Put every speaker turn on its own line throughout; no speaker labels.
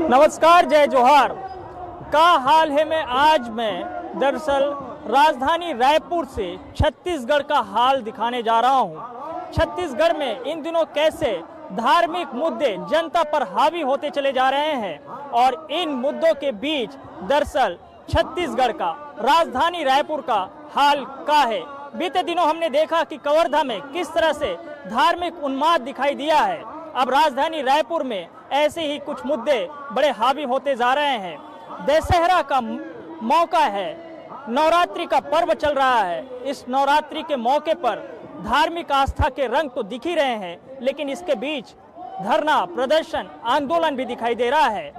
नमस्कार, जय जोहार। का हाल है में आज मैं दरअसल राजधानी रायपुर से छत्तीसगढ़ का हाल दिखाने जा रहा हूं। छत्तीसगढ़ में इन दिनों कैसे धार्मिक मुद्दे जनता पर हावी होते चले जा रहे हैं और इन मुद्दों के बीच दरअसल छत्तीसगढ़ का राजधानी रायपुर का हाल क्या है। बीते दिनों हमने देखा कि कवर्धा में किस तरह से धार्मिक उन्माद दिखाई दिया है। अब राजधानी रायपुर में ऐसे ही कुछ मुद्दे बड़े हावी होते जा रहे हैं। दशहरा का मौका है, नवरात्रि का पर्व चल रहा है। इस नवरात्रि के मौके पर धार्मिक आस्था के रंग तो दिख ही रहे हैं, लेकिन इसके बीच धरना, प्रदर्शन, आंदोलन भी दिखाई दे रहा है।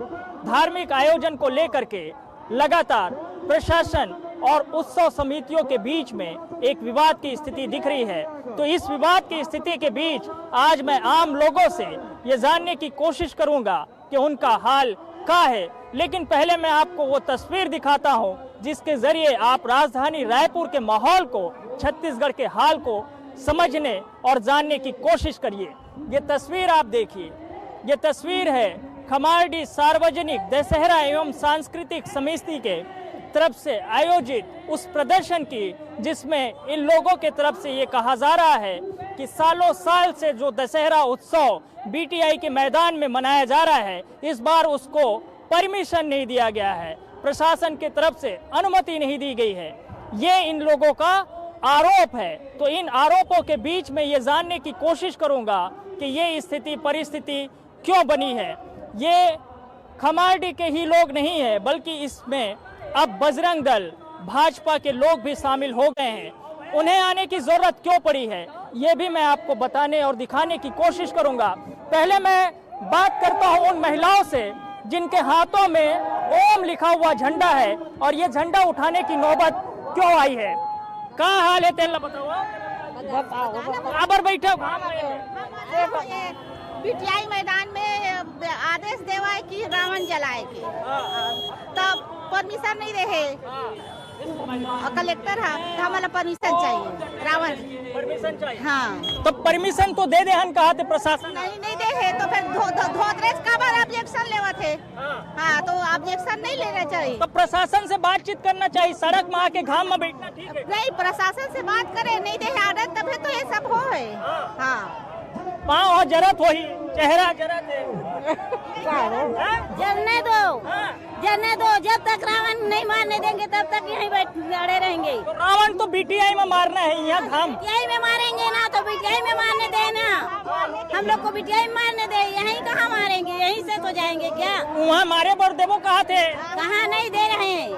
धार्मिक आयोजन को लेकर के लगातार प्रशासन और उत्सव समितियों के बीच में एक विवाद की स्थिति दिख रही है। तो इस विवाद की स्थिति के बीच आज मैं आम लोगों से ये जानने की कोशिश करूंगा कि उनका हाल क्या है। लेकिन पहले मैं आपको वो तस्वीर दिखाता हूं जिसके जरिए आप राजधानी रायपुर के माहौल को, छत्तीसगढ़ के हाल को समझने और जानने की कोशिश करिए। ये तस्वीर आप देखिए, ये तस्वीर है खमारडी सार्वजनिक दशहरा एवं सांस्कृतिक समिति के तरफ से आयोजित उस प्रदर्शन की, जिसमें इन लोगों के तरफ से ये कहा जा रहा है कि सालों साल से जो दशहरा उत्सव बीटीआई के मैदान में मनाया जा रहा है, इस बार उसको परमिशन नहीं दिया गया है, प्रशासन की तरफ से अनुमति नहीं दी गई है। ये इन लोगों का आरोप है। तो इन आरोपों के बीच में ये जानने की कोशिश करूंगा कि ये स्थिति, परिस्थिति क्यों बनी है। ये खमारडी के ही लोग नहीं है, बल्कि इसमें अब बजरंग दल, भाजपा के लोग भी शामिल हो गए हैं। उन्हें आने की जरूरत क्यों पड़ी है, ये भी मैं आपको बताने और दिखाने की कोशिश करूंगा। पहले मैं बात करता हूं उन महिलाओं से जिनके हाथों में ओम लिखा हुआ झंडा है और ये झंडा उठाने की नौबत क्यों आई है। क्या हाल है तेल बताओ। बराबर बैठे
बीटीआई मैदान में आदेश देवा है कि रावण जलाए के, तब परमिशन नहीं रहे। कलेक्टर हमारा परमिशन चाहिए, रावण
परमिशन चाहिए।
हाँ,
तो परमिशन तो दे हन कहा थे प्रशासन।
नहीं दे है तो फिर धोतरेज का बार ऑब्जेक्शन लेवा थे। हाँ, तो ऑब्जेक्शन नहीं लेना चाहिए।
तो प्रशासन से बातचीत करना चाहिए, सड़क में आके घाम में बैठना ठीक है।
नहीं, प्रशासन से बात करे, नहीं दे आदत तभी तो ये सब हो है। हाँ,
पाँव जरत हो ही, चेहरा जरत है।
जलने दो, जब तक रावण नहीं मारने देंगे तब तक यहीं अड़े रहेंगे।
तो रावण तो बीटीआई में मारना है, यहाँ घाम
बीटीआई में मारेंगे ना, तो बीटीआई में मारने देना। हम लोग को बीटीआई में मारने दे, यहीं कहाँ मारेंगे, यहीं से तो जाएंगे क्या।
वहाँ मारे पर देवो कहा थे,
कहाँ नहीं दे रहे हैं,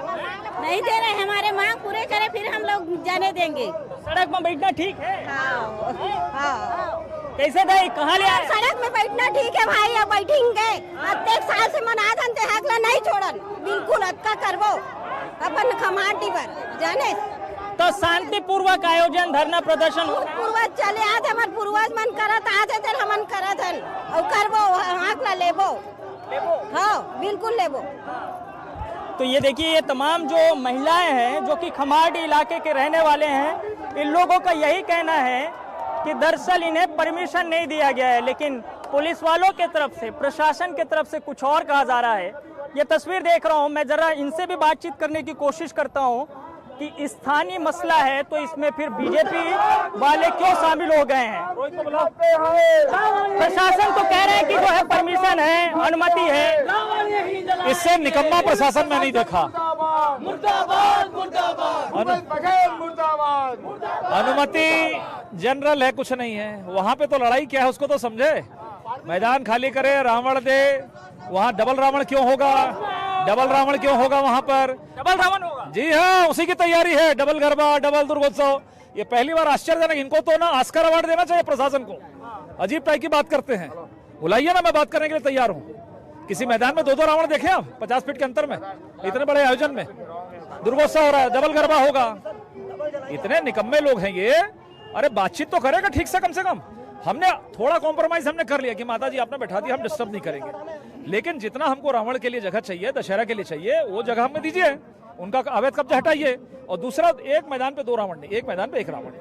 नहीं दे रहे। हमारे मांग पूरे करे फिर हम लोग जाने देंगे।
सड़क में बैठना ठीक है।
हाँ।
कैसे भाई, कहाँ ले आए?
सड़क में बैठना ठीक है भाई, अब बैठेंगे। एक साल से मना धनते हकला नहीं छोड़न, बिल्कुल अटका करवो अपन खमाटी पर जाने।
तो शांतिपूर्वक आयोजन, धरना प्रदर्शन
पूर्वज चले आज, हमारे पूर्वज मन करत आज चल हमन करत हन और करवो, हकला लेबो। हाँ, बिल्कुल लेबो।
तो ये देखिए, ये तमाम जो महिलाएं हैं जो कि खमारडी इलाके के रहने वाले हैं, इन लोगों का यही कहना है कि दरअसल इन्हें परमिशन नहीं दिया गया है, लेकिन पुलिस वालों के तरफ से, प्रशासन के तरफ से कुछ और कहा जा रहा है। ये तस्वीर देख रहा हूँ मैं, जरा इनसे भी बातचीत करने की कोशिश करता हूँ कि स्थानीय मसला है तो इसमें फिर बीजेपी वाले क्यों शामिल हो गए हैं। प्रशासन तो कह रहे हैं कि जो है परमिशन है, अनुमति है।
इससे निकम्मा प्रशासन में नहीं देखा। अनुमति जनरल है, कुछ नहीं है। वहाँ पे तो लड़ाई क्या है उसको तो समझे। मैदान खाली करे, रावण दे। वहाँ डबल रावण क्यों होगा, डबल रावण क्यों होगा वहाँ पर?
डबल रावण होगा?
जी हाँ, उसी की तैयारी है। डबल गरबा, डबल दुर्गोत्सव। ये पहली बार आश्चर्यजनक। इनको तो ना ऑस्कर अवार्ड देना चाहिए प्रशासन को। अजीब टाइप की बात करते हैं। बुलाइए ना, मैं बात करने के लिए तैयार हूँ। किसी मैदान में दो रावण देखे आप 50 फीट के अंतर में, इतने बड़े आयोजन में दुर्गोत्सव हो रहा है, डबल गरबा होगा। इतने निकम्मे लोग हैं ये। अरे बातचीत तो करेगा ठीक से, कम से कम। हमने थोड़ा कॉम्प्रोमाइज हमने कर लिया कि माता जी आपने बैठा दिया, हम डिस्टर्ब नहीं करेंगे। लेकिन जितना हमको रावण के लिए जगह चाहिए, दशहरा के लिए चाहिए, वो जगह हमें दीजिए। उनका अवैध कब्जा हटाइए। और दूसरा, एक मैदान पे 2 रावण नहीं, एक मैदान पे 1 रावण।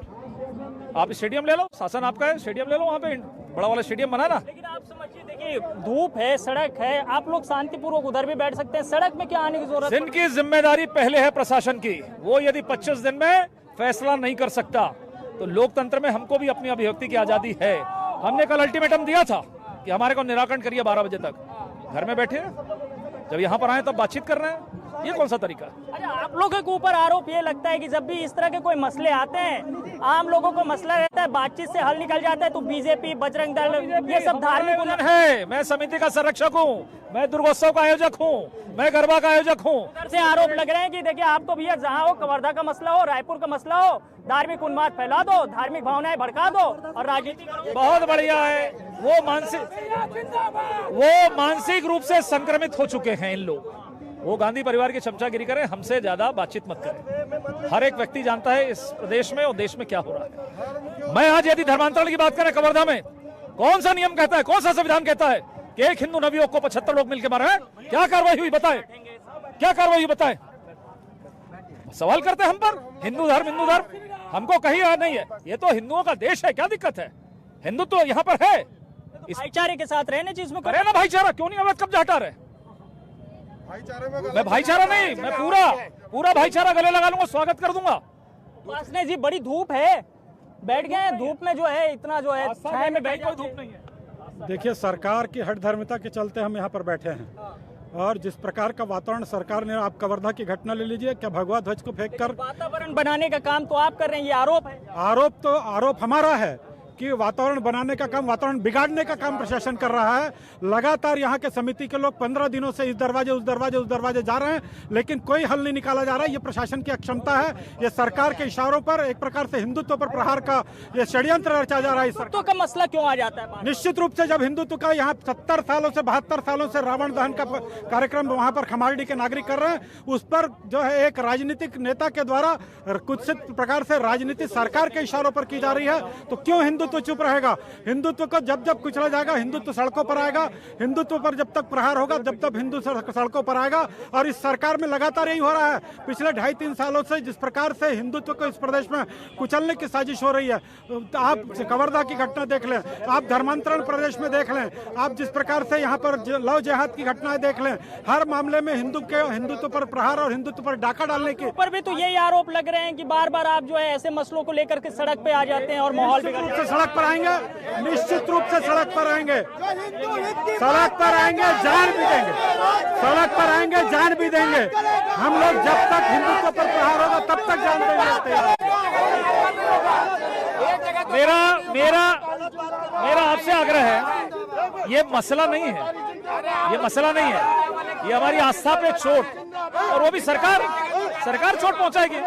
आप स्टेडियम ले लो, शासन आपका है, स्टेडियम ले लो, वहाँ पे बड़ा वाला स्टेडियम बना ना।
लेकिन आप समझिए, देखिए धूप है, सड़क है, आप लोग शांतिपूर्वक उधर भी बैठ सकते हैं, सड़क में क्या आने की जरूरत है?
जिनकी जिम्मेदारी पहले है प्रशासन की, वो यदि 25 दिन में फैसला नहीं कर सकता तो लोकतंत्र में हमको भी अपनी अभिव्यक्ति की आजादी है। हमने कल अल्टीमेटम दिया था कि हमारे को निराकरण करिए 12 बजे तक। घर में बैठे हैं, जब यहाँ पर आए तब बातचीत कर रहे हैं, ये कौन सा तरीका?
अच्छा, आप लोगों के ऊपर आरोप ये लगता है कि जब भी इस तरह के कोई मसले आते हैं, आम लोगों को मसला रहता है, बातचीत से हल निकल जाता है, तो बीजेपी, बजरंग दल, ये सब धार्मिक
आयोजन है। मैं समिति का संरक्षक हूँ, मैं दुर्गोत्सव का आयोजक हूँ, मैं गरबा का आयोजक हूँ।
उधर से आरोप लग रहे हैं कि देखिए आपको भैया जहाँ हो, कवर्धा का मसला हो, रायपुर का मसला हो, धार्मिक उन्माद फैला दो, धार्मिक भावनाएं भड़का दो और राजनीति करो।
बहुत बढ़िया है। वो मानसिक रूप से संक्रमित हो चुके हैं इन लोग। वो गांधी परिवार की चमचागिरी करें, हमसे ज्यादा बातचीत मत करें। हर एक व्यक्ति जानता है इस प्रदेश में और देश में क्या हो रहा है। मैं आज यदि धर्मांतरण की बात करें, कवर्धा में कौन सा नियम कहता है, कौन सा संविधान कहता है कि एक हिंदू नवयुवक को 75 लोग मिलकर मारे हैं? क्या कार्रवाई हुई बताए? क्या कार्रवाई हुई बताए? सवाल करते हैं हम पर, हिंदू धर्म, हिंदू धर्म। हमको कहीं याद नहीं है, ये तो हिंदुओं का देश है, क्या दिक्कत है? हिंदुत्व यहाँ पर है।
इस भाईचारे के साथ रहने चीज में
करे ना भाईचारा, क्यों नहीं अवैध कब्जा हटा रहे? मैं भाईचारा नहीं, मैं पूरा भाईचारा गले लगा लूंगा, स्वागत कर दूंगा।
वासने जी, बड़ी धूप है, बैठ गए हैं धूप में, जो है इतना जो है छाया में बैठ,
कोई धूप नहीं है।
देखिए, सरकार की हठधर्मिता के चलते हम यहाँ पर बैठे हैं और जिस प्रकार का वातावरण सरकार ने, आप कवर्धा की घटना ले लीजिए, क्या भगवा ध्वज को फेंककर
वातावरण बनाने का काम तो आप कर रहे हैं, ये आरोप है।
आरोप हमारा है कि वातावरण बनाने का काम, वातावरण बिगाड़ने का काम प्रशासन कर रहा है। लगातार यहाँ के समिति के लोग 15 दिनों से इस दरवाजे उस दरवाजे जा रहे हैं, लेकिन कोई हल नहीं निकाला जा रहा है। ये प्रशासन की अक्षमता है। ये सरकार के इशारों पर एक प्रकार से हिंदुत्व पर प्रहार का ये षड्यंत्र रचा जा रहा है।
हिंदुत्व का मसला क्यों आ जाता है?
निश्चित रूप से जब हिंदुत्व का यहाँ 70 सालों से 72 सालों से रावण दहन का कार्यक्रम वहाँ पर खमारडी के नागरिक कर रहे हैं, उस पर जो है एक राजनीतिक नेता के द्वारा कुत्सित प्रकार से राजनीति सरकार के इशारों पर की जा रही है, तो क्यों हिंदुत्व चुप रहेगा? हिंदुत्व को जब जब कुचला जाएगा, हिंदुत्व सड़कों पर आएगा। हिंदुत्व पर जब तक प्रहार होगा, जब तक हिंदू सड़कों पर आएगा। और इस सरकार में लगातार यही हो रहा है। पिछले 2.5-3 सालों से जिस प्रकार से हिंदुत्व को इस प्रदेश में कुचलने की साजिश हो रही है, आप कवर्धा की घटना देख लें, आप धर्मांतरण प्रदेश में देख लें, आप जिस प्रकार से यहाँ पर लव जिहाद की घटनाएं देख लें, हर मामले में हिंदुत्व पर प्रहार और हिंदुत्व पर डाका डालने के
ऊपर भी तो यही आरोप लग रहे हैं कि बार बार आप जो है ऐसे मसलों को लेकर के सड़क पे आ जाते हैं और माहौल बिगड़ जाता है।
सड़क पर आएंगे, निश्चित रूप से सड़क पर आएंगे, सड़क पर आएंगे, जान भी देंगे, सड़क पर आएंगे, जान भी देंगे। हम लोग जब तक हिंदुत्व पर प्रहार होगा तब तक जान देंगे।
मेरा आपसे आग्रह है, ये मसला नहीं है, ये मसला नहीं है, ये हमारी आस्था पे चोट, और वो भी सरकार चोट पहुंचाएगी।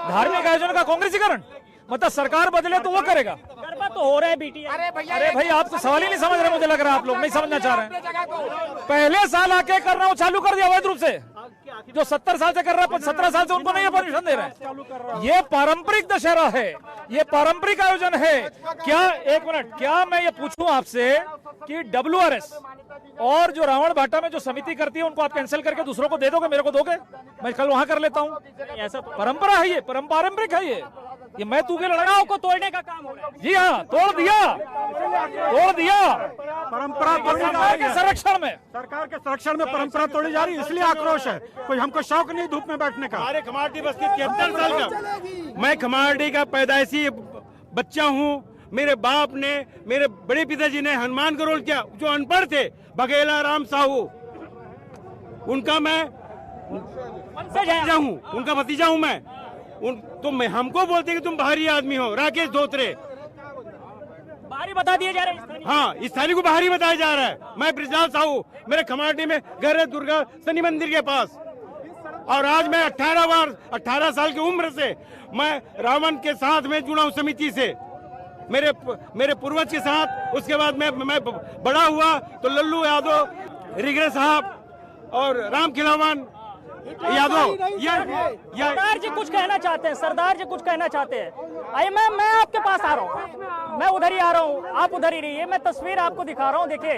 धार्मिक आयोजन का कांग्रेसीकरण, मतलब सरकार बदले तो वो करेगा।
गरबा तो हो रहा है बीटी।
अरे भाई, आप तो सवाल ही नहीं समझ रहे, मुझे लग रहा है आप लोग नहीं समझना चाह रहे हैं। पहले साल आके करना वो चालू कर दिया अवैध रूप से, जो 70 साल से कर रहा है, 17 साल से उनको नहीं परमिशन दे रहे हैं। ये पारंपरिक दशहरा है, ये पारंपरिक आयोजन है। क्या, एक मिनट, क्या मैं ये पूछूं आपसे कि WRS और जो रावण भाटा में जो समिति करती है, उनको आप कैंसिल करके दूसरों को दे दोगे, मेरे को दोगे? मैं कल वहां कर लेता हूँ।
ऐसा तो
परंपरा है, ये पारंपरिक है। ये मैं तू के लड़ाओं
को तोड़ने का काम हो रहा है।
जी हाँ, तोड़ दिया
परंपरा तोड़ी जा रही है।
संरक्षण में,
सरकार के संरक्षण में परंपरा तोड़ी जा रही है, इसलिए आक्रोश है। कोई हमको शौक नहीं धूप में बैठने का।
हमारे खमारडी बस्ती 73 साल का, मैं खमारडी का पैदाइशी बच्चा हूँ। मेरे बाप ने, मेरे बड़े पिताजी ने हनुमान का रोल किया, जो अनपढ़ थे, बघेला राम साहू, उनका मैं भतीजा हूँ, उनका भतीजा हूँ मैं। तो मैं, हमको बोलते कि तुम बाहरी आदमी हो, राकेश धोत्रे
बाहरी बता दिए जा रहे हैं।
हाँ, स्थानीय को बाहरी बताया जा रहा है। मैं ब्रिजलाल साहू, मेरे खमारडी में घर है, दुर्गा शनि मंदिर के पास। और आज मैं 18 साल की उम्र से मैं रावण के साथ में जुड़ा हूँ, समिति से, मेरे पूर्वज के साथ। उसके बाद मैं बड़ा हुआ तो लल्लू यादव, रिगरे साहब और राम खिलावन यादव।
सरदार जी कुछ कहना चाहते हैं, सरदार जी कुछ कहना चाहते हैं। आइए, मैं आपके पास आ रहा हूँ, मैं उधर ही आ रहा हूँ, आप उधर ही रहिए। मैं तस्वीर आपको दिखा रहा हूँ, देखिए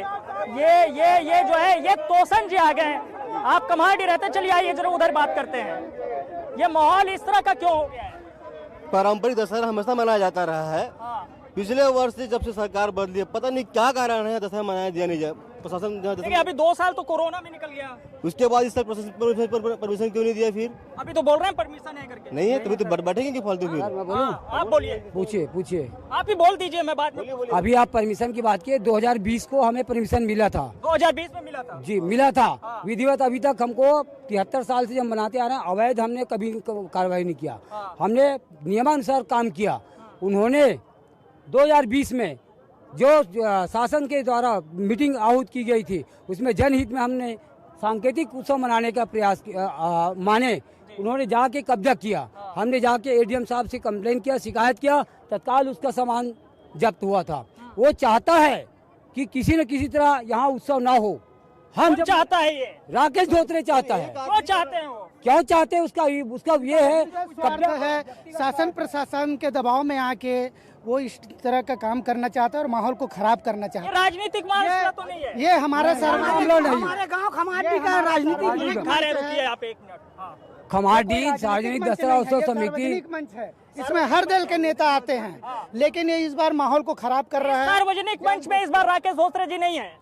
ये जो है, ये तोसन जी आ गए हैं। आप कमांडी रहते, चलिए आइए जरा उधर बात करते हैं। ये माहौल इस तरह का क्यों हो गया है?
पारंपरिक दशहरा हमेशा मनाया जाता रहा है। पिछले वर्ष से जब से सरकार बदली है, पता नहीं क्या कारण है, दशहरा मनाया दिया नहीं प्रशासन
देखिए अभी 2 साल तो कोरोना में निकल गया,
उसके बाद इस साल परमिशन क्यों नहीं दिया फिर?
अभी तो बोल रहे हैं परमिशन है करके।
नहीं है तभी तो बैठेंगे कि फालतू फिर?
आप बोलिए,
पूछिए
आप ही बोल दीजिए, मैं बात नहीं।
अभी आप परमिशन की बात किए, 2020 को हमें परमिशन मिला था।
2020 में मिला था
जी मिला था विधिवत। अभी तक हमको 73 साल से जब बनाते आ रहे हैं, अवैध हमने कभी कार्रवाई नहीं किया, हमने नियमानुसार काम किया। उन्होंने 2020 में जो शासन के द्वारा मीटिंग आहूत की गई थी, उसमें जनहित में हमने सांकेतिक उत्सव मनाने का प्रयास माने, उन्होंने जाके कब्जा किया। हमने जाके एडीएम साहब से कंप्लेन किया, शिकायत किया, तत्काल उसका सामान जब्त हुआ था। वो चाहता है कि किसी न किसी तरह यहाँ उत्सव ना हो। हम जब
चाहता है ये,
राकेश धोत्रे चाहता है।
क्यों चाहते हैं वो?
क्यों चाहते हैं? उसका ये है
कब्जा है, शासन प्रशासन के दबाव में आके वो इस तरह का काम करना चाहता है और माहौल को खराब करना
ये
चाहता
राजनीतिक मामला तो नहीं है।
है। ये हमारा
मामला नहीं।
हमारे गांव खमाटी का राजनीतिक
खा रहे, रुकिए आप एक मिनट। हाँ।
खमाडी सार्वजनिक दशहरा उत्सव समिति
सार्वजनिक मंच है, इसमें हर दल के नेता आते हैं, लेकिन ये इस बार माहौल को खराब कर रहा है।
सार्वजनिक मंच में इस बार राकेश धोत्रे जी नहीं है।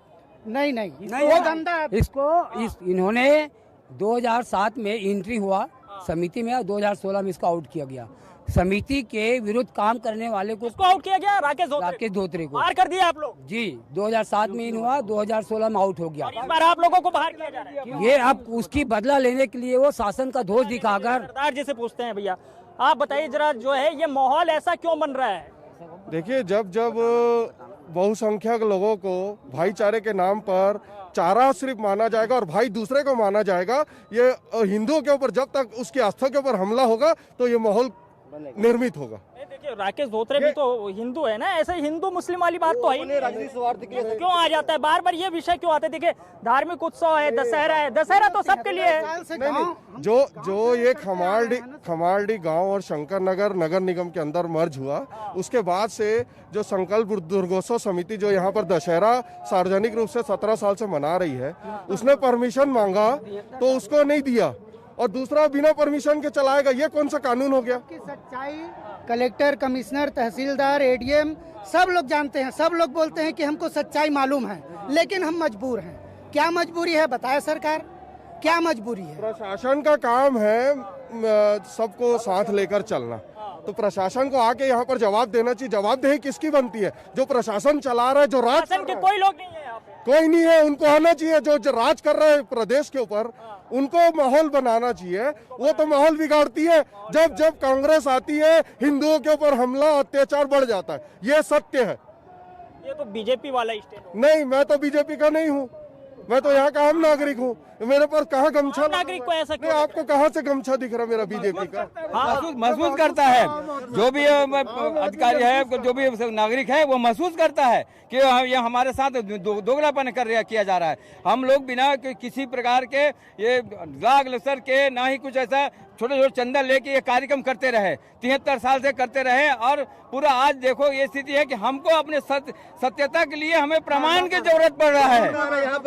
नहीं वो गंदा
इन्होंने 2007 में एंट्री हुआ समिति में और 2016 में इसको आउट किया गया। समिति के विरुद्ध काम करने वाले को
उसको आउट किया गया, राकेश
धोत्रे को
बाहर कर दिया आप लोग।
जी 2007 में इन हुआ, 2016 में आउट हो गया।
इस बार आप लोगों को बाहर किया जा रहा है।
ये अब उसकी बदला लेने के लिए वो शासन का दोष दिखाकर।
सरदार जी से पूछते हैं, भैया आप बताइए जरा, जो है ये माहौल ऐसा क्यों बन रहा है?
देखिए, जब बहुसंख्यक लोगों को भाईचारे के नाम पर चारा सिर्फ माना जाएगा और भाई दूसरे को माना जाएगा, ये हिंदुओं के ऊपर जब तक उसकी आस्था के ऊपर हमला होगा तो ये माहौल निर्मित होगा।
देखिए राकेश धोत्रे भी तो हिंदू है ना, ऐसे हिंदू मुस्लिम वाली बात तो है,
राजनीतिक स्वार्थ के लिए
क्यों आ जाता है बार बार ये विषय क्यों आता है? देखिए धार्मिक उत्सव है, दशहरा है, दशहरा तो सबके लिए है।
जो ये खमारडी गांव और शंकर नगर निगम के अंदर मर्ज हुआ, उसके बाद से जो संकल्प दुर्गोत्सव समिति जो यहाँ पर दशहरा सार्वजनिक रूप से 17 साल से मना रही है, उसने परमिशन मांगा तो उसको नहीं दिया और दूसरा बिना परमिशन के चलाएगा। ये कौन सा कानून हो गया?
की सच्चाई कलेक्टर, कमिश्नर, तहसीलदार, एडीएम सब लोग जानते हैं, सब लोग बोलते हैं कि हमको सच्चाई मालूम है, लेकिन हम मजबूर हैं। क्या मजबूरी है बताए सरकार, क्या मजबूरी है?
प्रशासन का काम है सबको साथ लेकर चलना, तो प्रशासन को आके यहाँ पर जवाब देना चाहिए। जवाबदेही किसकी बनती है? जो प्रशासन चला रहा है, जो राज
शासन के कोई लोग नहीं है यहाँ पे।
कोई नहीं है, उनको आना चाहिए। जो राज कर रहे हैं प्रदेश के ऊपर, उनको माहौल बनाना चाहिए। वो तो माहौल बिगाड़ती है। जब कांग्रेस आती है, हिंदुओं के ऊपर हमला अत्याचार बढ़ जाता है, ये सत्य है।
ये तो बीजेपी वाला स्टेट।
नहीं, मैं तो बीजेपी का नहीं हूँ, मैं तो यहाँ का आम नागरिक हूँ। मेरे पास कहाँ गमछा?
नागरिक को ऐसा
नहीं, आपको कहाँ से गमछा दिख रहा मेरा बीजेपी का?
महसूस करता है, जो भी अधिकारी है, जो भी नागरिक है, वो महसूस करता है कि ये हमारे साथ दोगलापन किया जा रहा है। हम लोग बिना किसी प्रकार के ये लाग लसर के, ना ही कुछ ऐसा छोटे छोटे चंदा लेके ये कार्यक्रम करते रहे, 73 साल से करते रहे। और पूरा आज देखो ये स्थिति है कि हमको अपने सत्यता के लिए हमें प्रमाण की जरूरत पड़ रहा है।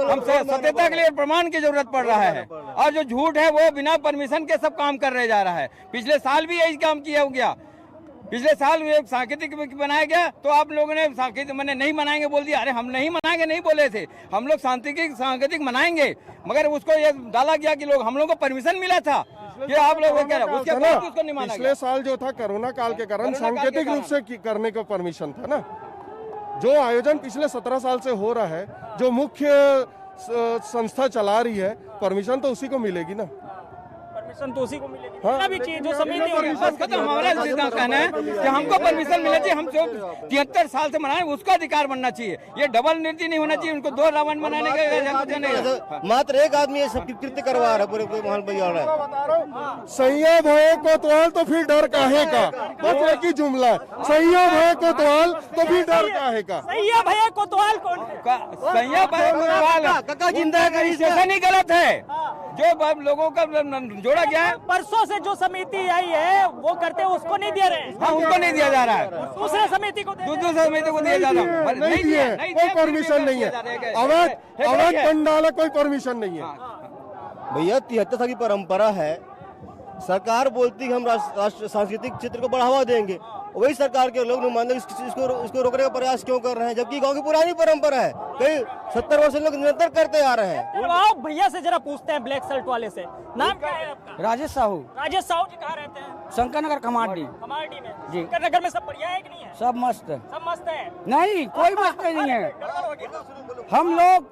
हम सत्यता के लिए प्रमाण की जरूरत पड़ रहा है। और जो झूठ है वो बिना परमिशन के सब काम कर रहे जा रहा है। पिछले साल भी यही काम किया हो गया। पिछले साल सांकेतिक बनाया गया तो आप लोगों ने सांकेतिक मैंने नहीं मनाएंगे बोल दिया। अरे हम नहीं मनाएंगे नहीं बोले थे, हम लोग सांकेतिक मनाएंगे, मगर उसको ये डाला गया कि लोग हम लोग को परमिशन मिला था कि आप लोग उसके बाद उसको नहीं माना।
पिछले साल जो था कोरोना काल के कारण सांकेतिक रूप से करने का परमिशन था ना। जो आयोजन पिछले 17 साल से हो रहा है, जो मुख्य संस्था चला रही है, परमिशन तो उसी को मिलेगी ना।
परमिशन तो उसी को मिलेगी।
हाँ।
भी चाहिए जो समिति होगी।
तो हमारा कहना है कि हमको परमिशन मिलना चाहिए। हम जो 73 साल से मनाए उसका अधिकार बनना चाहिए। ये डबल नीति नहीं होना चाहिए। उनको 2 रावण बनाने का
मात्र एक आदमी ये सब कृत्य करवा रहा है, पूरे माहौल बिगाड़ रहा है।
संयम है कोतवाल तो फिर डर काहे का? बस एक ही जुमला है, संयम है कोतवाल तो फिर डर काहे का?
सैया भैया कोतवाल कौन है?
काका जिंदा का स्टेशन ही गलत है। जो लोगों का जोड़ा गया है,
परसों से जो समिति आई है वो करते हैं, उसको नहीं दे रहे हैं।
हाँ, उनको नहीं दिया जा रहा है,
दूसरे समिति को
दूसरे समिति को दिया जा रहा है।
नहीं दिए, कोई परमिशन नहीं है। अवैध पंडाल है, कोई परमिशन नहीं है।
भैया 73 साल की परंपरा है। सरकार बोलती है हम राष्ट्र सांस्कृतिक क्षेत्र को बढ़ावा देंगे, वही सरकार के लोग नुमाइंदे इसको रोकने का प्रयास क्यों कर रहे हैं, जबकि गांव की पुरानी परंपरा है, कई 70 वर्ष से लोग निरंतर करते आ रहे हैं।
चलो आओ भैया से जरा पूछते हैं, ब्लैक शर्ट वाले से। नाम क्या है आपका?
राजेश साहू,
राजेश साहू जी कहाँ रहते हैं?
शंकर नगर कमांडी
कमांडी में।
जी।
शंकर नगर में सब बढ़िया है कि नहीं है?
सब मस्त है।
सब मस्त है।
नहीं, कोई मस्त नहीं है। हम लोग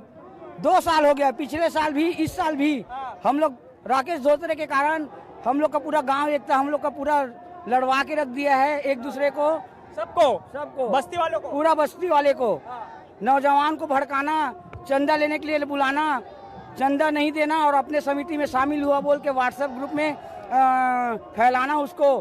2 साल हो गया, पिछले साल भी, इस साल भी हम लोग राकेश धोत्रे के कारण हम लोग का पूरा गांव एकता हम लोग का पूरा लड़वा के रख दिया है, एक दूसरे को, सबको
बस्ती वालों को,
पूरा बस्ती वाले को। नौजवान को भड़काना, चंदा लेने के लिए बुलाना, चंदा नहीं देना और अपने समिति में शामिल हुआ बोल के व्हाट्सएप ग्रुप में फैलाना उसको।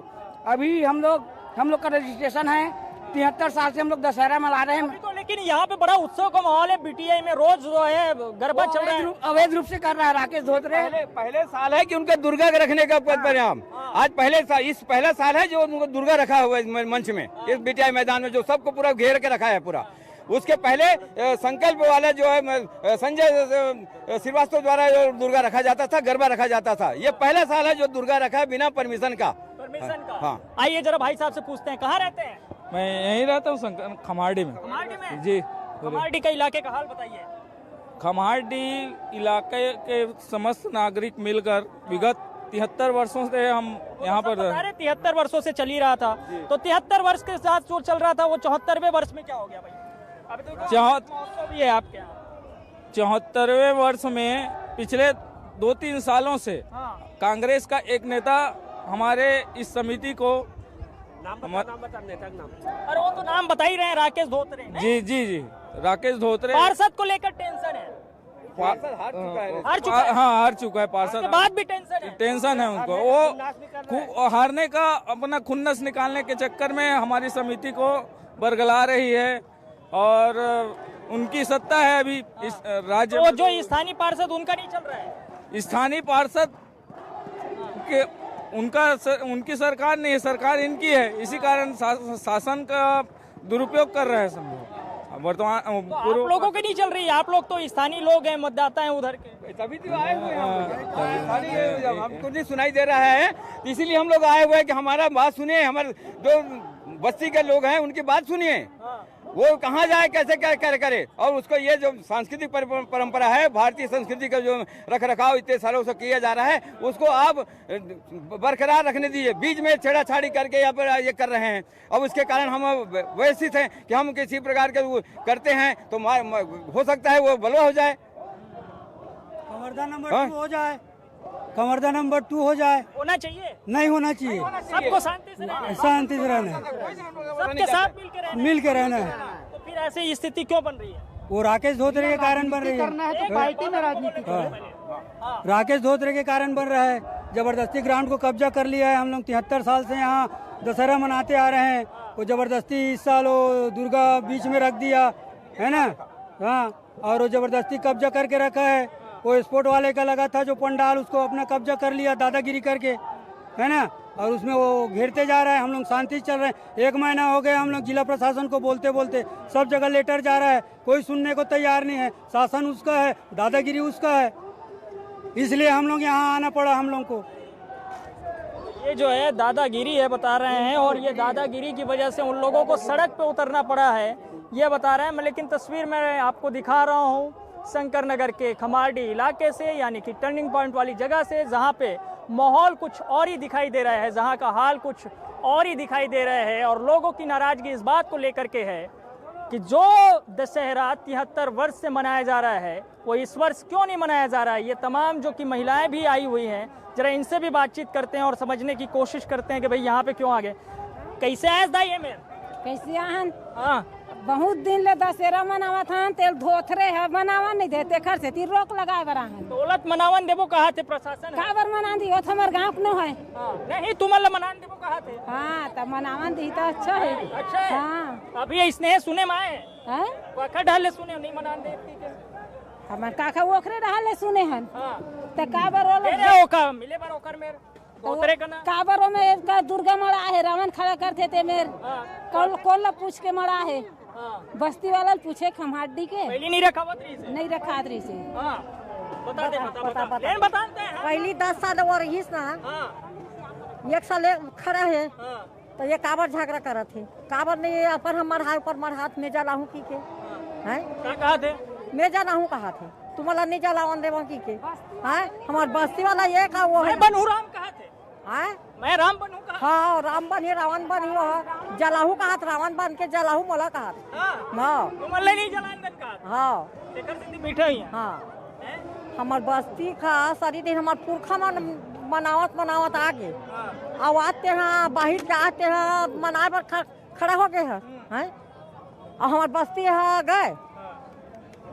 अभी हम लोग का रजिस्ट्रेशन है, 73 साल से हम लोग दशहरा मना रहे हैं।
तो लेकिन यहाँ पे बड़ा उत्सव का माहौल है, बीटीआई में रोज जो है गरबा चल रहा है।
अवैध रूप से कर रहा है राकेश धोत्रे।
पहले साल है कि उनका दुर्गा रखने का परिणाम आज पहला साल है जो उनको दुर्गा रखा हुआ है मंच में, इस बीटीआई मैदान में, जो सबको पूरा घेर के रखा है पूरा। उसके पहले संकल्प वाला जो है संजय श्रीवास्तव द्वारा जो दुर्गा रखा जाता था, गरबा रखा जाता था, ये पहला साल है जो दुर्गा रखा है बिना परमिशन का।
हाँ। आइए जरा भाई साहब से पूछते हैं, कहाँ रहते हैं?
मैं यहीं रहता हूँ खमारडी में।
खमारडी में?
जी।
खमारडी के इलाके का हाल बताइए।
खमारडी इलाके के समस्त नागरिक मिलकर विगत 73 वर्षों से हम यहाँ पर
73 वर्षों से चल ही रहा था, तो 73 वर्ष के साथ जो चल रहा था वो 74वें वर्ष में क्या हो गया भाई? अभी तो महोत्सव भी है आपके यहाँ।
74वें वर्ष में पिछले 2-3 सालों से कांग्रेस का एक नेता हमारे इस समिति को
अरे वो तो नाम बता ही रहे हैं, राकेश धोत्रे।
जी राकेश धोत्रे।
पार्षद को लेकर टेंशन है।
हार चुका है पार्षद।
उसके बाद भी टेंशन
है उनको। वो हारने का अपना खुन्नस निकालने के चक्कर में हमारी समिति को बरगला रही है और उनकी सत्ता है अभी इस राज्य में।
जो स्थानीय पार्षद उनका नहीं चल रहा है।
स्थानीय पार्षद के उनकी सरकार नहीं है, सरकार इनकी है, इसी कारण शासन का दुरुपयोग कर रहे हैं सब वर्तमान।
आप लोगों की नहीं चल रही, आप लोग तो स्थानीय लोग हैं, मतदाता हैं उधर के,
तभी तो आए हुए हैं। हमको नहीं सुनाई दे रहा है, इसीलिए हम लोग आए हुए हैं कि हमारा बात सुनिए, हमारे जो बस्ती के लोग हैं उनकी बात सुनिए, वो कहाँ जाए, कैसे क्या करे। और उसको ये जो सांस्कृतिक परंपरा है, भारतीय संस्कृति का जो रख रखाव इतने सालों से किया जा रहा है, उसको आप बरकरार रखने दीजिए। बीच में छेड़ाछाड़ी करके यहाँ पर ये कर रहे हैं। अब उसके कारण हम व्यवस्थित हैं कि हम किसी प्रकार के करते हैं तो हो सकता है वो बलवा हो जाए,
कवर्धा नंबर 2 हो जाए, कवर्धा नंबर 2 हो जाए।
होना चाहिए?
नहीं होना चाहिए।
सबको शांति से रहना है, सबके साथ मिल के रहना है। तो फिर ऐसी स्थिति क्यों बन रही है?
वो राकेश धोत्रे के कारण बन रही है।
पार्टी में राजनीति
राकेश धोत्रे के कारण बन रहा है। जबरदस्ती ग्राउंड को कब्जा कर लिया है। हम लोग 73 साल से यहाँ दशहरा मनाते आ रहे हैं, वो जबरदस्ती इस साल वो दुर्गा बीच में रख दिया है ना। हाँ, और वो जबरदस्ती कब्जा करके रखा है। वो स्पोर्ट वाले का लगा था जो पंडाल, उसको अपना कब्जा कर लिया दादागिरी करके, है ना। और उसमें वो घेरते जा रहा है। हम लोग शांति चल रहे हैं। 1 महीना हो गया हम लोग जिला प्रशासन को बोलते सब जगह लेटर जा रहा है, कोई सुनने को तैयार नहीं है। शासन उसका है, दादागिरी उसका है, इसलिए हम लोग यहाँ आना पड़ा हम लोग को।
ये जो है दादागिरी है बता रहे हैं, और ये दादागिरी की वजह से उन लोगों को सड़क पे उतरना पड़ा है, ये बता रहे हैं। मैं लेकिन तस्वीर में आपको दिखा रहा हूँ शंकर नगर के खमारडी इलाके से, यानी कि टर्निंग पॉइंट वाली जगह से, जहाँ पे माहौल कुछ और ही दिखाई दे रहा है, जहाँ का हाल कुछ और ही दिखाई दे रहा है। और लोगों की नाराजगी इस बात को लेकर के है कि जो दशहरा 73 वर्ष से मनाया जा रहा है वो इस वर्ष क्यों नहीं मनाया जा रहा है। ये तमाम जो कि महिलाएं भी आई हुई हैं, जरा इनसे भी बातचीत करते हैं और समझने की कोशिश करते हैं कि भाई यहाँ पे क्यों आ गए। कैसे आए दाई ये मेरे?
कैसे आहन?
हाँ,
बहुत दिन ले दशहरा मनावत हन, तेल धोथरे है, मनावा नहीं देते, खर से ती रोक लगाए बराहन।
दौलत मनावन देबो कहा थे प्रशासन?
काबर मना दी, ओथ हमर गांव न है।
नहीं, तुमला मनान देबो कहा थे?
हां, त मनावन दी त अच्छा है।
अच्छा है।
हां,
अभी स्नेह सुने में आए
हैं?
काका ढाले सुने नहीं मनान देती के।
हमर काका ओखरे रहले सुने हन।
हां,
त काबर ओले
रे ओका मिले बार ओकर मेर धोथरे का ना
काबर में एक दुर्गा मड़ा है, रावण खड़ा करते थे मेर। कौन ला पूछ के मड़ा है? बस्ती वाला पूछे खमाडी के
पहली नहीं रखावत रही से,
नहीं रखात रही से।
हां, बता लेन बताते हैं।
पहली 10 साल और इस ना।
हां,
1 साल खड़ा है। तो ये काबर झगड़ा करत थे, काबर नहीं अपन हम मरहा ऊपर मरहात में जला हूँ की के हैं
क्या कहा थे?
मैं जला हूँ कहा थे तुम्हारा नहीं जलावन देवा की के हैं हमार बस्ती वाला ये का वो है
मैं बनू राम कहा थे,
हैं
मैं राम बनू कहा।
हाँ राम बनी रावण बनी हो जलाहू कहा रावण बन के जलाहू मोला कहा हाँ
तुम अल्लाह नहीं जलान दन कहा।
हाँ
शेखर सिंधी बैठे ही हैं।
हाँ हमार बस्ती का सारी दिन हमार पुरखा मनावत आगे अब आते हैं बाहर जाते हैं मनाए पर खड़ा हो गए हैं और हमार बस्ती है गए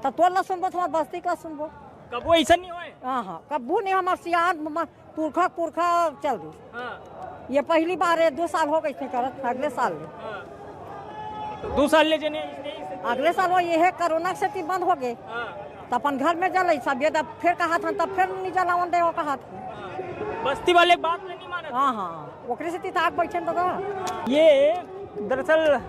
तो तो ला सुनबो हमार बस्ती का सुनबो
कब वो ऐसा नहीं हुए।
हाँ कबू नहीं हमार सियान पुरखा चल गई ये पहली बार है 2 साल हो गई थी करत अगले साल में
तो 2 साल ले जने
अगले साल वो ये है कोरोना से बंद हो गए तो अपन घर में जल सब ये तब फिर कहा था तब फिर नहीं जलावन दे वो कहा था
बस्ती वाले बात नहीं माना।
हाँ हाँ ओकरे से ताक बैठे तो
ये दरअसल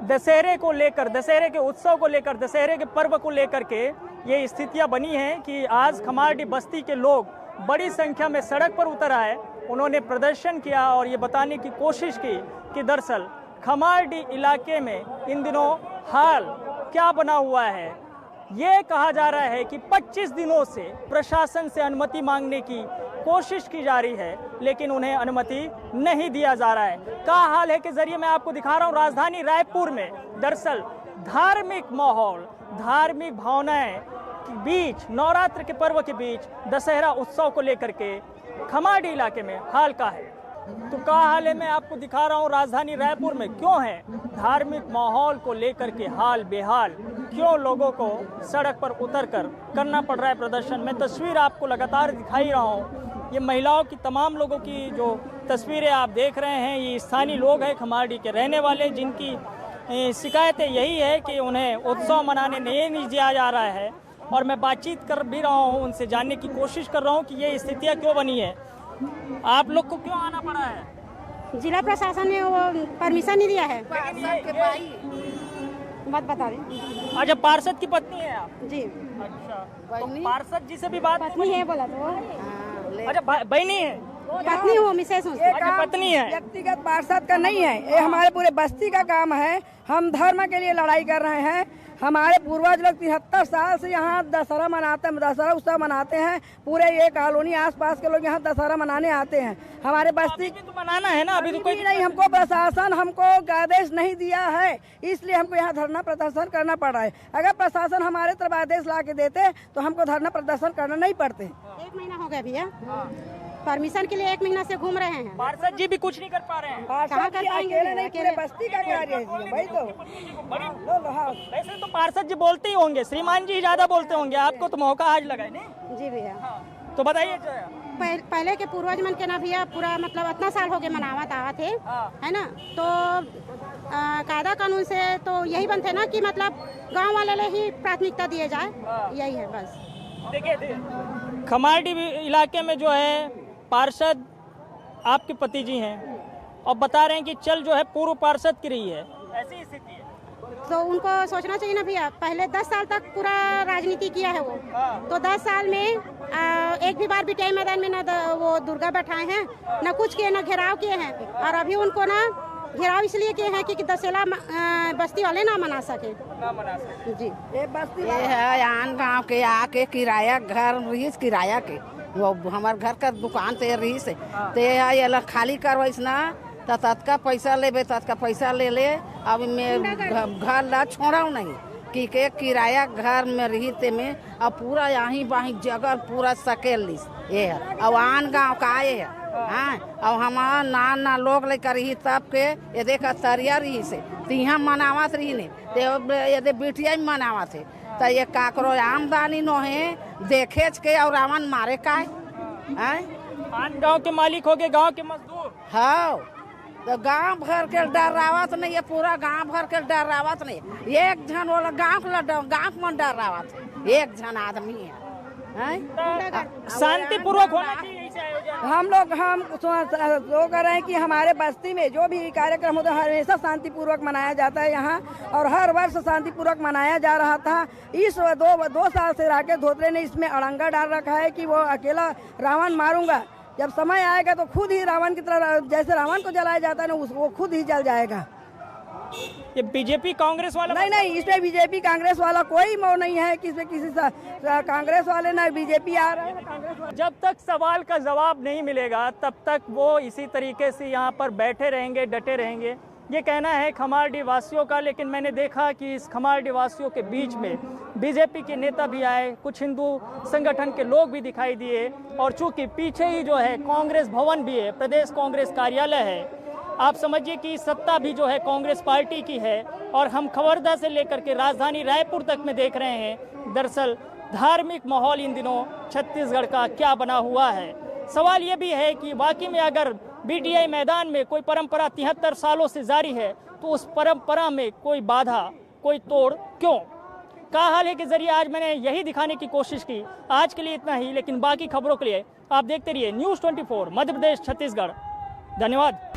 दशहरे को लेकर, दशहरे के उत्सव को लेकर, दशहरे के पर्व को लेकर के ये स्थितियां बनी हैं कि आज खमारडी बस्ती के लोग बड़ी संख्या में सड़क पर उतर आए। उन्होंने प्रदर्शन किया और ये बताने की कोशिश की कि दरअसल खमारडी इलाके में इन दिनों हाल क्या बना हुआ है। ये कहा जा रहा है कि 25 दिनों से प्रशासन से अनुमति मांगने की कोशिश की जा रही है लेकिन उन्हें अनुमति नहीं दिया जा रहा है। क्या हाल है के जरिए मैं आपको दिखा रहा हूँ राजधानी रायपुर में दरअसल धार्मिक माहौल, धार्मिक भावनाएं के बीच, नवरात्र के पर्व के बीच दशहरा उत्सव को लेकर के खमारडी इलाके में हाल का है। तो क्या हाल है मैं आपको दिखा रहा हूँ राजधानी रायपुर में क्यों है धार्मिक माहौल को लेकर के हाल बेहाल, क्यों लोगों को सड़क पर उतरकर करना पड़ रहा है प्रदर्शन। मैं तस्वीर आपको लगातार दिखाई रहा हूँ। ये महिलाओं की, तमाम लोगों की जो तस्वीरें आप देख रहे हैं ये स्थानीय लोग हैं खमारडी के रहने वाले, जिनकी शिकायतें यही है कि उन्हें उत्सव मनाने नहीं दिया जा रहा है। और मैं बातचीत कर भी रहा हूँ, उनसे जानने की कोशिश कर रहा हूँ कि ये स्थितियाँ क्यों बनी है, आप लोग को क्यों आना पड़ा है।
जिला प्रशासन ने वो परमिशन नहीं दिया है। बात बता रहे।
अच्छा, पार्षद की पत्नी है आप?
जी।
अच्छा, तो पार्षद जी से भी बात
पत्नी है बोला तो।
अच्छा, बहनी है?
पत्नी हो, मिसेस हूँ।
पत्नी है।
व्यक्तिगत पार्षद का नहीं है, ये हमारे पूरे बस्ती का काम है। हम धर्म के लिए लड़ाई कर रहे हैं। हमारे पूर्वज लोग 73 साल से यहाँ दशहरा मनाते हैं, दशहरा उत्सव मनाते हैं। पूरे ये कॉलोनी आसपास के लोग यहाँ दशहरा मनाने आते हैं। हमारे बस्ती
तो मनाना है ना, अभी तो कोई
नहीं, हमको प्रशासन हमको आदेश नहीं दिया है, इसलिए हमको यहाँ धरना प्रदर्शन करना पड़ रहा है। अगर प्रशासन हमारे तरफ आदेश ला के देते तो हमको धरना प्रदर्शन करना नहीं पड़ते।
1 महीना हो गया भैया, परमिशन के लिए 1 महीना से घूम रहे हैं।
पार्षद जी भी कुछ नहीं कर पा रहे हैं।
कहाँ कर पाएंगे?
अकेले नहीं, पूरे बस्ती का कार्य है भाई। तो
वैसे तो पार्षद जी बोलते ही होंगे, श्रीमान जी ज्यादा बोलते होंगे, आपको तो मौका आज लगा है नहीं?
जी भैया।
तो बताइए
पहले के पूर्वज मन के ना भैया पूरा मतलब इतना साल हो गए मनावत आवा थे, है ना। तो कायदा कानून से तो यही बनते ना कि मतलब गांव वाले ही प्राथमिकता दिए जाए, यही है बस।
देखिए खमारडी इलाके में जो है पार्षद आपके पति जी हैं और बता रहे हैं कि चल जो है पूर्व पार्षद की रही है, ऐसी स्थिति है।
तो उनको सोचना चाहिए ना भैया, पहले 10 साल तक पूरा राजनीति किया है वो, तो 10 साल में एक भी बार बिटिया मैदान में ना वो दुर्गा बैठाए हैं, ना कुछ किए, ना घेराव किए हैं। और अभी उनको ना घेराव इसलिए किए हैं कि दशहरा बस्ती वाले ना मना सके। जी,
ये बस्ती
ये है आन गाँव के आके किराया घर रही, किराया के वो हमारे घर का दुकान ते रही से ते ये खाली करवाइस ना तो तत्का पैसा लेबे, तत्का पैसा ले ले। अब मैं घर ला छोड़ा नहीं कि के किराया घर में रही ते में अब पूरा यहाँ बाही जगह पूरा सकेल लिस ये है। अब आन गाँव का आए है हाँ, अब हमारा ना लोग लेकर रही तब के ये देखा तरिया रही से तिहा मनावत रही ने ये बिटिया मनावा थे तो ये काकरो आमदनी नो है देखे के और रावण मारे का
गांव के मालिक हो गए, गांव के मजदूर।
हाँ, तो गांव भर के डरावत नहीं, ये पूरा गांव भर के डरावत नहीं। एक जन वाला गांव में डरावत, एक जन आदमी है।
शांतिपूर्वक होना चाहिए।
हम लोग कह रहे हैं कि हमारे बस्ती में जो भी कार्यक्रम होता है हमेशा शांतिपूर्वक मनाया जाता है यहाँ, और हर वर्ष शांतिपूर्वक मनाया जा रहा था। इस दो साल से राकेश धोत्रे ने इसमें अड़ंगा डाल रखा है कि वो अकेला रावण मारूंगा, जब समय आएगा तो खुद ही रावण की तरह, जैसे रावण को जलाया जाता है ना, वो खुद ही जल जाएगा।
ये बीजेपी कांग्रेस वाला
नहीं, इसमें बीजेपी कांग्रेस वाला कोई मोह नहीं है कि इसमें किसी कांग्रेस वाले ना बीजेपी आ रहे हैं कांग्रेस वाले।
जब तक सवाल का जवाब नहीं मिलेगा तब तक वो इसी तरीके से यहाँ पर बैठे रहेंगे, डटे रहेंगे। ये कहना है खमारडी वासियों का, लेकिन मैंने देखा कि इस खमारडी वासियों के बीच में बीजेपी के नेता भी आए, कुछ हिंदू संगठन के लोग भी दिखाई दिए, और चूंकि पीछे ही जो है कांग्रेस भवन भी है, प्रदेश कांग्रेस कार्यालय है, आप समझिए कि सत्ता भी जो है कांग्रेस पार्टी की है। और हम खबरदा से लेकर के राजधानी रायपुर तक में देख रहे हैं दरअसल धार्मिक माहौल इन दिनों छत्तीसगढ़ का क्या बना हुआ है। सवाल ये भी है कि वाकई में अगर बीटीआई मैदान में कोई परंपरा 73 सालों से जारी है तो उस परंपरा में कोई बाधा, कोई तोड़ क्यों? का हाल है के जरिए आज मैंने यही दिखाने की कोशिश की। आज के लिए इतना ही, लेकिन बाकी खबरों के लिए आप देखते रहिए News 24 मध्य प्रदेश छत्तीसगढ़। धन्यवाद।